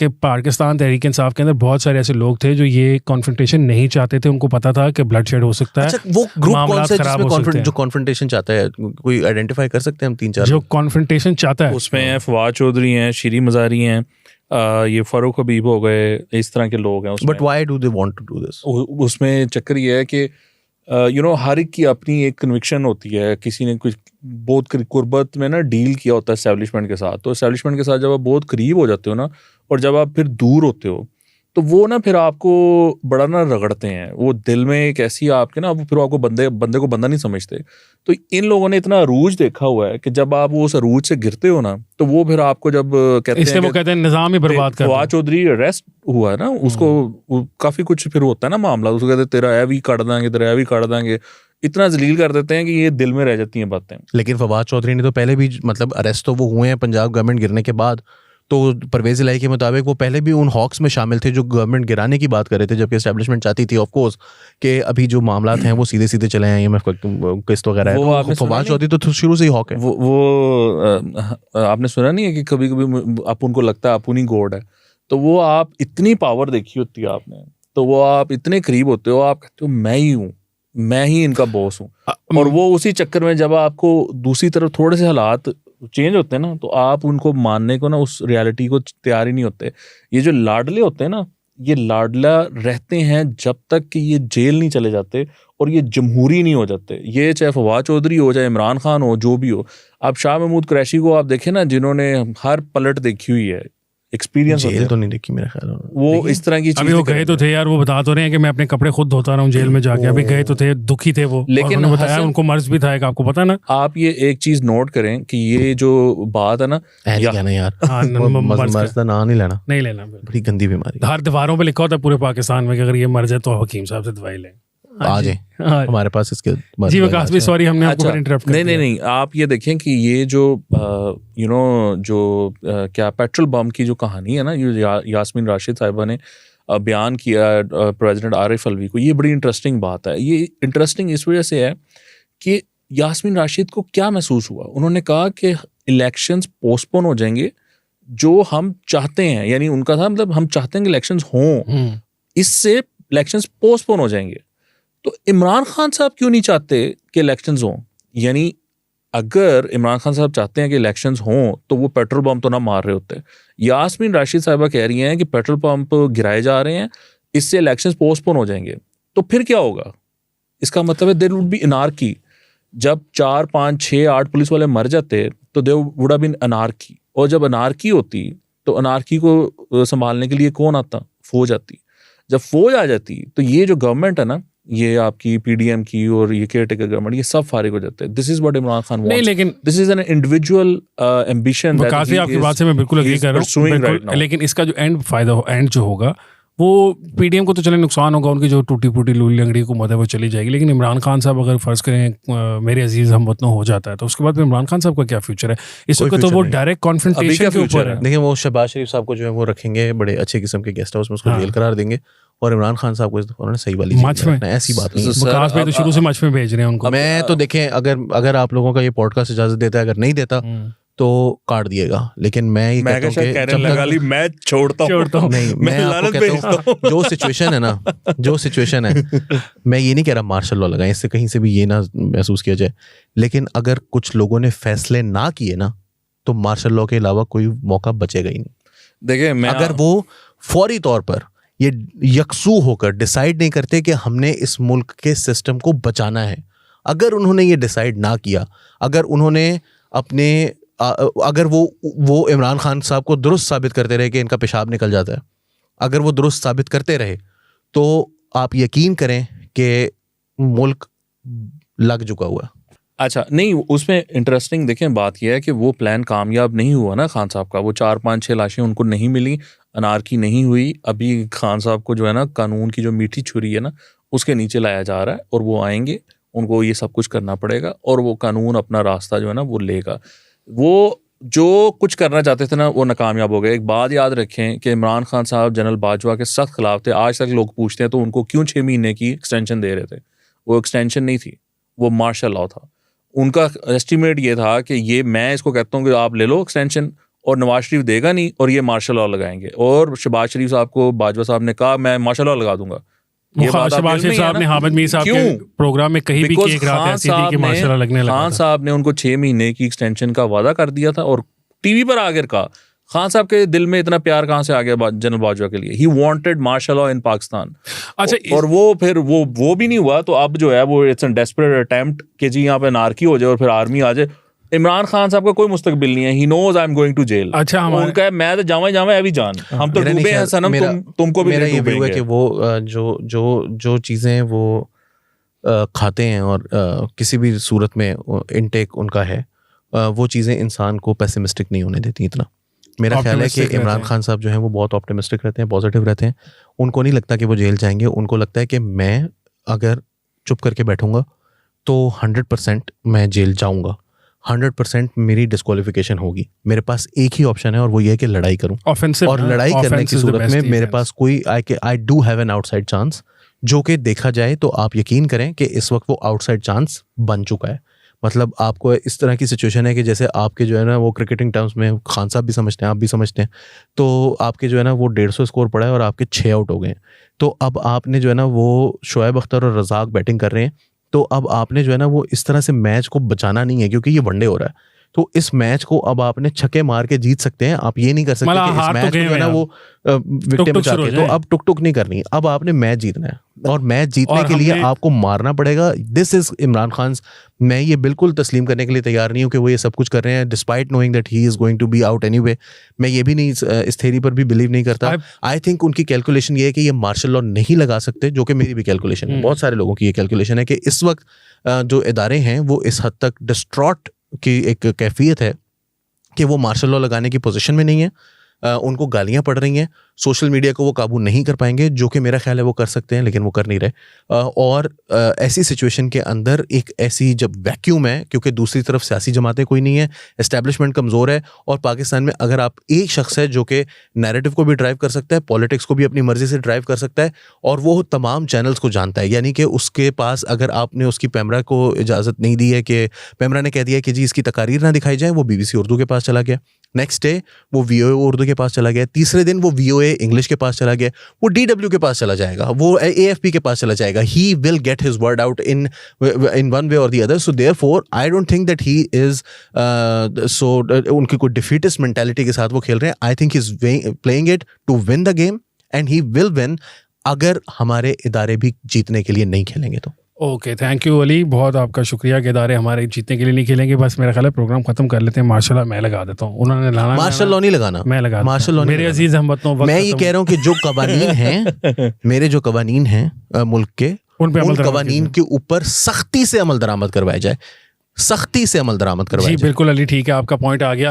कि पाकिस्तान तहरीक इंसाफ के अंदर बहुत सारे ऐसे लोग थे जो ये कॉन्फ्रंटेशन नहीं चाहते थे, उनको पता था कि ब्लड शेड हो सकता है। अच्छा, वो ग्रुप कौन सा है जिसमें जो कॉन्फ्रंटेशन चाहता है? कोई आइडेंटिफाई कर सकते हैं हम 3-4 जो कॉन्फ्रंटेशन चाहता है? उसमें फवाद चौधरी हैं, शीरी मज़ारी हैं, ये फ़ारूक हबीब हो गए, इस तरह के लोग हैं उसमें। But why do they want to do this? उसमें चक्कर ये है कि हर एक की अपनी एक कन्विक्शन होती है। किसी ने कुछ बहुत कुर्बत में ना डील किया होता है एस्टेब्लिशमेंट के साथ, तो एस्टेब्लिशमेंट के साथ जब आप बहुत करीब हो जाते हो ना, और जब आप फिर दूर होते हो, तो वो ना फिर आपको बड़ा ना रगड़ते हैं। वो दिल में एक ऐसी आपके ना, वो फिर आपको बंदे को बंदा नहीं समझते। तो इन लोगों ने इतना अरूज देखा हुआ है कि जब आप वो उस अरूज से गिरते हो ना, तो वो फिर आपको जब कहते हैं, वो कहते हैं निज़ाम ही बर्बाद कर। फवाद चौधरी अरेस्ट हुआ है ना, उसको काफ़ी कुछ फिर होता है ना मामला, उसको कहते हैं तेरा है भी काट देंगे, तेरा है भी काट देंगे, इतना जलील कर देते हैं कि ये दिल में रह जाती हैं बातें। लेकिन फवाद चौधरी ने तो पहले भी, मतलब अरेस्ट तो वो हुए हैं पंजाब गवर्नमेंट गिरने के बाद, तो परवेज़ इलाही के मुताबिक वो पहले भी उन हॉक्स में शामिल थे जो गवर्नमेंट गिराने की बात कर रहे थे, जबकि एस्टेब्लिशमेंट चाहती थी ऑफ कोर्स कि अभी जो मामला हैं वो सीधे सीधे चले आए, IMF किस्त वगैरह है। तो फवाद चौधरी तो शुरू से ही हॉक है। वो आपने सुना नहीं है कि कभी कभी आप उनको लगता है अपुनी गॉड है, तो वो आप इतनी पावर देखी होती है आपने, तो वो आप इतने करीब होते हो, आप कहते हो मैं ही हूँ, मैं ही इनका बॉस हूँ। और वो उसी चक्कर में जब आपको दूसरी तरफ थोड़े से हालात चेंज होते हैं ना, तो आप उनको मानने को ना, उस रियलिटी को तैयार ही नहीं होते। ये जो लाडले होते हैं ना, ये लाडला रहते हैं जब तक कि ये जेल नहीं चले जाते और ये जमहूरी नहीं हो जाते। ये चाहे फवाद चौधरी हो, चाहे इमरान खान हो, जो भी हो। आप शाह महमूद कुरैशी को आप देखें ना, जिन्होंने हर पलट देखी हुई है, एक्सपीरियंस जेल तो नहीं देखी मेरा ख्याल है वो इस तरह की चीज़। अभी वो गए तो थे यार, वो बता तो रहे हैं कि मैं अपने कपड़े खुद धोता रहा हूँ जेल में जाके। अभी गए तो थे, दुखी थे वो, लेकिन बताया उनको मर्ज भी था, आपको पता ना। आप ये एक चीज नोट करें कि ये जो बात है ना, यार मर्ज का नाम नहीं लेना, बड़ी गंदी बीमारी। हर दीवारों पे लिखा होता है पूरे पाकिस्तान में कि अगर ये मर्ज है तो हकीम साहब से दवाई लें। आ जाए हमारे पास इसके जी विकास भी, सॉरी हमने आपको इंटरप्ट कर दिया। नहीं, आप ये देखें कि ये जो क्या पेट्रोल बम की जो कहानी है ना, ये यास्मीन राशिद साहिबा ने बयान किया प्रेसिडेंट आरिफ अलवी को, ये बड़ी इंटरेस्टिंग बात है। ये इंटरेस्टिंग इस वजह से है कि यास्मीन राशिद को क्या महसूस हुआ। उन्होंने कहा कि इलेक्शंस पोस्टपोन हो जाएंगे जो हम चाहते हैं, यानी उनका था मतलब हम चाहते हैं कि इलेक्शंस हों, इससे इलेक्शंस पोस्टपोन हो जाएंगे। तो इमरान खान साहब क्यों नहीं चाहते कि इलेक्शंस हों? यानी अगर इमरान खान साहब चाहते हैं कि इलेक्शंस हों तो वो पेट्रोल पंप तो ना मार रहे होते। यास्मीन राशिद साहिबा कह रही हैं कि पेट्रोल पंप गिराए जा रहे हैं, इससे इलेक्शंस पोस्टपोन हो जाएंगे। तो फिर क्या होगा? इसका मतलब है देयर वुड बी अनार्की। जब 4, 5, 6, 8 पुलिस वाले मर जाते तो there would have been anarchy. और जब अनार्की होती तो अनार्की को संभालने के लिए कौन आता? फौज आती। जब फौज आ जाती तो ये जो गवर्नमेंट है ना, ये आपकी PDM की और ये केयरटेकर गवर्नमेंट, ये सब फारिग हो जाते हैं। This is what Imran Khan wants. नहीं, लेकिन this is an individual ambition. काफी आपकी बात से मैं बिल्कुल एग्री कर रहा हूँ, लेकिन इसका जो एंड जो होगा वो PDM को तो चले नुकसान होगा, उनकी जो टूटी फूटी लूली लंगड़ी हुकूमत है वो चली जाएगी। लेकिन इमरान खान साहब अगर फर्ज करें मेरे अजीज हमवतनों हो जाता है तो उसके बाद इमरान खान साहब का क्या फ्यूचर है? इस वक्त तो वो डायरेक्ट कॉन्फ्रंटेशन के ऊपर है। देखिए वो शहबाज शरीफ साहब को जो है वो रखेंगे बड़े अच्छे किस्म के गेस्ट हाउस में, उसको जेल करार देंगे, और इमरान खान साहब को इस दफा उन्होंने सही वाली मच में, ऐसी बात नहीं। विकास भाई तो शुरू से मच में भेज रहे हैं उनको। मैं तो देखें, अगर आप लोगों का ये पॉडकास्ट इजाजत देता है, अगर नहीं देता तो काट दिएगा। लेकिन मैं ये कहता हूं कि मैं छोड़ता हूं नहीं, मैं आपको कहता हूं जो सिचुएशन है ना, जो सिचुएशन है, मैं ये नहीं कह रहा मार्शल लॉ लगाएं, इससे कहीं से भी ये ना महसूस किया जाए। लेकिन अगर कुछ लोगों ने फैसले ना किए ना, तो मार्शल लॉ के अलावा कोई मौका बचेगा ही नहीं। देखिए, अगर वो फौरी तौर पर ये यकसू होकर डिसाइड नहीं करते कि हमने इस मुल्क के सिस्टम को बचाना है, अगर उन्होंने ये डिसाइड ना किया, अगर उन्होंने अपने अगर वो इमरान खान साहब को दुरुस्त साबित करते रहे कि इनका पेशाब निकल जाता है, अगर वो दुरुस्त साबित करते रहे, तो आप यकीन करें कि मुल्क लग चुका हुआ। अच्छा, नहीं, उसमें इंटरेस्टिंग देखें बात यह है कि वो प्लान कामयाब नहीं हुआ ना खान साहब का। वो 4, 5, 6 लाशें उनको नहीं मिली, अनारकी नहीं हुई। अभी खान साहब को जो है ना, कानून की जो मीठी छुरी है ना, उसके नीचे लाया जा रहा है, और वो आएंगे, उनको ये सब कुछ करना पड़ेगा, और वो कानून अपना रास्ता जो है ना वो लेगा। वो जो कुछ करना चाहते थे ना, वो नाकामयाब हो गए। एक बात याद रखें कि इमरान खान साहब जनरल बाजवा के सख्त खिलाफ थे। आज तक लोग पूछते हैं तो उनको क्यों 6 महीने की एक्सटेंशन दे रहे थे? वो एक्सटेंशन नहीं थी, वो मार्शल लॉ था। उनका एस्टिमेट ये था कि ये मैं इसको कहता हूँ कि आप ले लो एक्सटेंशन, और नवाज शरीफ देगा नहीं और ये मार्शल लॉ लगाएंगे, और शहबाज शरीफ साहब को बाजवा साहब ने कहा मैं मार्शल लॉ लगा दूंगा। ये बात शहबाज शरीफ साहब ने हामिद मीर साहब के प्रोग्राम में कहीं भी एक रात ऐसी थी कि मार्शल लॉ लगने लगा। खान साहब ने उनको 6 महीने की एक्सटेंशन का वादा कर दिया था और टीवी पर आकर कहा। खान साहब के दिल में इतना प्यार कहाँ से आ गया जनरल बाजवा के लिए? He wanted martial law in Pakistan. अच्छा, और वो फिर वो भी नहीं हुआ, तो अब जो है वो इट्स एन डेस्परेट अटेम्प्ट कि जी यहाँ पे नारकी हो जाए और फिर आर्मी आ जाए। इमरान खान साहब का कोई मुस्तकबिल नहीं है, he knows I am going to jail. अच्छा, उनका है मैं तो जावा है भी जान, हम तो डूबे हैं सनम, तुमको भी मेरा ये व्यू है कि वो जो चीज़ें वो खाते हैं और किसी भी सूरत में इनटेक उनका है, वो चीज़ें इंसान को पेसिमिस्टिक नहीं होने देती इतना। मेरा ख्याल है कि इमरान खान साहब जो हैं वो बहुत ऑप्टिमिस्टिक रहते हैं, पॉजिटिव रहते हैं। उनको नहीं लगता कि वो जेल जाएंगे, उनको लगता है कि मैं अगर चुप करके बैठूंगा तो 100% मैं जेल जाऊंगा, 100% मेरी डिस्क्वालिफिकेशन होगी। मेरे पास एक ही ऑप्शन है और वो ये है कि लड़ाई करूं। और लड़ाई करने की सूरत में मेरे पास कोई I do have an outside chance, जो कि देखा जाए तो आप यकीन करें कि इस वक्त वो आउटसाइड चांस बन चुका है। मतलब आपको इस तरह की सिचुएशन है कि जैसे आपके जो है ना वो क्रिकेटिंग टर्म्स में खान साहब भी समझते हैं, आप भी समझते हैं, तो आपके जो है ना वो 150 स्कोर पड़ा है और आपके 6 आउट हो गए। तो अब आपने जो है ना वो शोएब अख्तर और रज़ाक बैटिंग कर रहे हैं, तो अब आपने जो है ना वो इस तरह से मैच को बचाना नहीं है, क्योंकि ये वनडे हो रहा है। तो इस मैच को अब आपने छक्के मार के जीत सकते हैं, आप ये नहीं कर सकते कि इस मैच में जो है ना वो विकेट बचा के, तो अब टुक टुक नहीं करनी, अब आपने मैच जीतना है और मैच जीतने के लिए आपको मारना पड़ेगा। This is Imran Khan. मैं ये बिल्कुल तस्लीम करने के लिए तैयार नहीं हूँ कि वो ये सब कुछ कर रहे हैं despite knowing that he is going to be out anyway. मैं ये भी नहीं, इस थ्योरी पर भी बिलीव नहीं करता। आई थिंक उनकी कैलकुलेशन ये है कि ये मार्शल लॉ नहीं लगा सकते, जो कि मेरी भी कैलकुलेशन है, बहुत सारे लोगों की ये कैलकुलेशन है कि इस वक्त जो इदारे हैं वो इस हद तक डिस्ट्रॉट की एक कैफियत है कि वो मार्शल लॉ लगाने की पोजीशन में नहीं है। उनको गालियां पड़ रही हैं, सोशल मीडिया को वो काबू नहीं कर पाएंगे, जो कि मेरा ख्याल है वो कर सकते हैं, लेकिन वो कर नहीं रहे। और ऐसी सिचुएशन के अंदर एक ऐसी जब वैक्यूम है, क्योंकि दूसरी तरफ सियासी जमातें कोई नहीं है, एस्टैब्लिशमेंट कमज़ोर है, और पाकिस्तान में अगर आप एक शख्स है जो कि नैरेटिव को भी ड्राइव कर सकता है, पॉलिटिक्स को भी अपनी मर्जी से ड्राइव कर सकता है, और वो तमाम चैनल्स को जानता है, यानी कि उसके पास अगर आपने उसकी पैमरा को इजाज़त नहीं दी है, कि पैमरा ने कह दिया कि जी इसकी तकारीर ना दिखाई जाए, वो BBC उर्दू के पास चला गया, नेक्स्ट डे वो VOA उर्दू के पास चला गया, तीसरे दिन वो VOA इंग्लिश के पास चला गया, वो DW के पास चला जाएगा, वो AFP के पास चला जाएगा। He will get his word out in one way और the other. So therefore I don't think that he is उनकी कोई डिफीटिस्ट मेंटालिटी के साथ वो खेल रहे हैं। I think he is playing it to win the game and he will win, अगर हमारे इदारे भी जीतने के लिए नहीं खेलेंगे तो। ओके, थैंक यू अली, बहुत आपका शुक्रिया कि इदारे हमारे जीतने के लिए नहीं खेलेंगे। बस मेरा ख्याल है प्रोग्राम खत्म कर लेते हैं। मार्शल लॉ मैं लगा देता हूँ, उन्होंने लाना मार्शल लॉ नहीं लगाना, मैं लगा मार्शल लॉ मेरे अजीज हमवतनों, मैं ये कह रहा हूँ कि जो कवानीन हैं मेरे जो कवानीन हैं मुल्क के, उन कवानीन के ऊपर सख्ती से अमल दरामद करवाया जाए, सख्ती से अमल दरामद करवाया जाए। बिल्कुल अली, ठीक है, आपका पॉइंट आ गया।